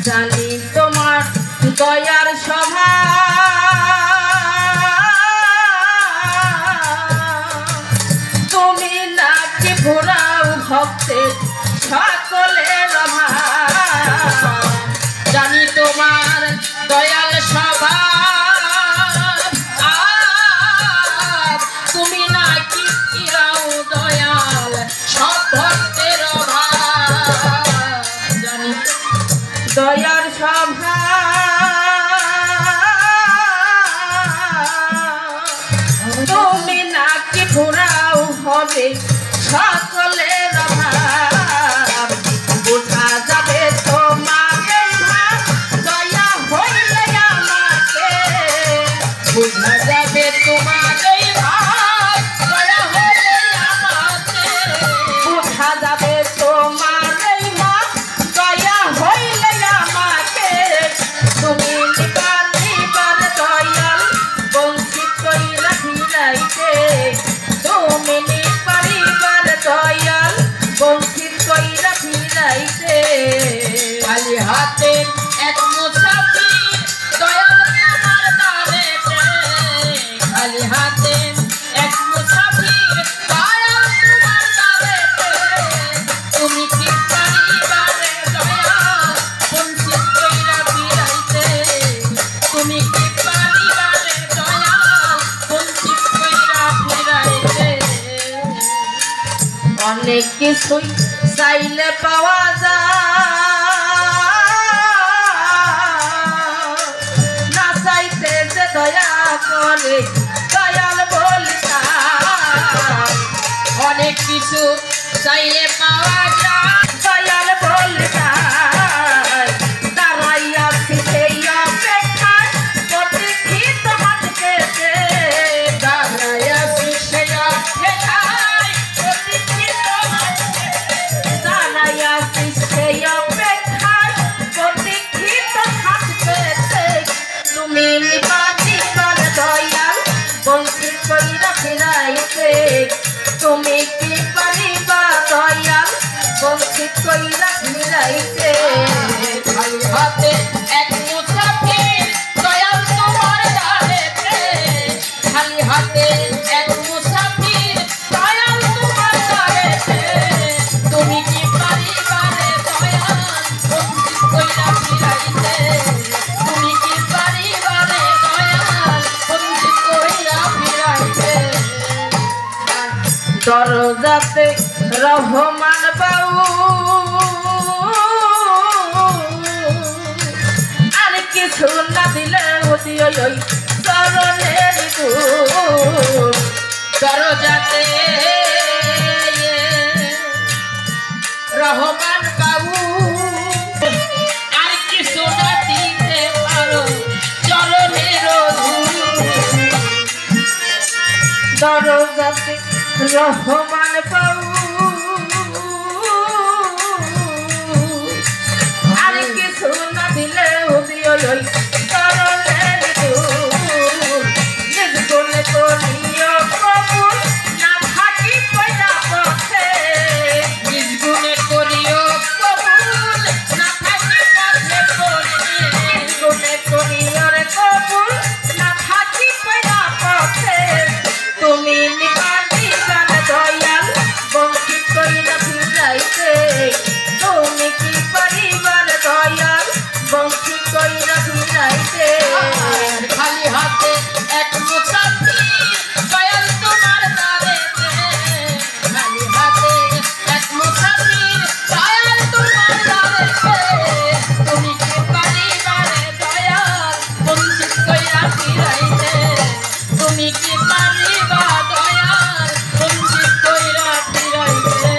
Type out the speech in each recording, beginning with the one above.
জানি তোমার দয়ার সভা তুমি নাকি ঘোরাও ভক্তের সকলের জানি তোমার দয়াল সভা তুমি নাকি ঘোরাও দয়াল সব ভক্তের জানি দয়ার সভা তুমি নাকি ঘোরাও হবে সকলের অভাব বোঝা যাবে তোমার দয়া হইলে আমাকে বোঝা যাবে তোমার দয়া হইলে আমাকে বোঝা যাবে তোমার দয়া হইলে আমাকে তুমি নিবার নিবার দয়াল বঞ্চিত কইরা ফিরাইতে তুমি নিবার দয়াল বঞ্চিত কইরা ফিরাইতে খালি হাতে এক মুসাফির দয়াল তোমার দ্বারেতে খালি হাতে এক মুসাফির দয়াল তোমার দ্বারেতে তুমি কি পারিবারে দয়াল বঞ্চিত কইরা ফিরাইতে তুমি কি পারিবারে দয়াল বঞ্চিত কইরা ফিরাইতে অনেক কিছুই চাইলে পাওয়া যায় না চাইতে যে দয়া করে দয়াল বলিতা অনেক কিছু চাইলে পাওয়া যায় দয়াল বলিতা দাঁড়াইয়া সেই অপেক্ষায় প্রতীক্ষিত হাত পেতে দাঁড়াইয়া সেই অপেক্ষায় প্রতীক্ষিত দাঁড়াইয়া সেই অপেক্ষায় প্রতীক্ষিত হাত পেতে তুমি নিবার দয়াল বঞ্চিত কইরা ফিরাইতে তুমি কি পারিবা দয়াল বঞ্চিত কইরা ফিরাইতে খালি হাতে এক মুসাফির দয়াল তোমার দ্বারেতে খালি হাতে এক মুসাফির দয়াল তোমার দ্বারেতে তুমি কি পারিবারে দয়াল বঞ্চিত কইরা ফিরাইতে তুমি কি পারিবারে দয়াল বঞ্চিত কইরা ফিরাইতে দরজাতে রহমান বাউ আর কিছু না দিলে ওই চরণের দুধ দরজাতে রহমান বাবু আর কিছু না দিতে পারো চরণের দরজাতে রহমান বাবু আর কিছু না দিলে ওই চরণের দুধ নিজ গুণে করিও কবুল না থাকি পয়লা পথে নিজ গুণে করিও কবুল না থাকি পথে নিজ গুণে করিও রে কবুল না থাকি পয়লা পথে তুমি নিবার নিবার দয়াল বঞ্চিত কইরা ফিরাইতে তুমি কি পারিবার দয়াল বঞ্চিত কইরা ফিরাইতে খালি হাতে এক মুসাফির দয়াল তোমার দ্বারেতে খালি হাতে এক মুসাফির দয়াল তোমার দ্বারেতে তুমি কি পারিবারে দয়াল বঞ্চিত কইরা ফিরাইতে তুমি কি পারিবা দয়াল বঞ্চিত কইরা ফিরাইতে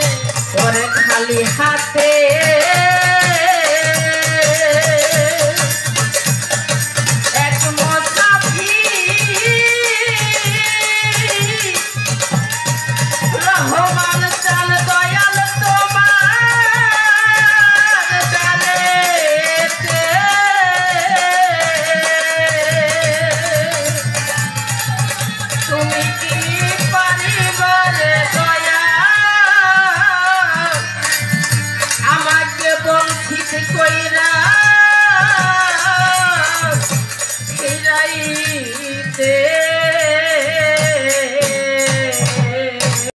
ওরে খালি হাতে এক মুসাফির রহমান চান দয়াল তোমার জানেতে যাই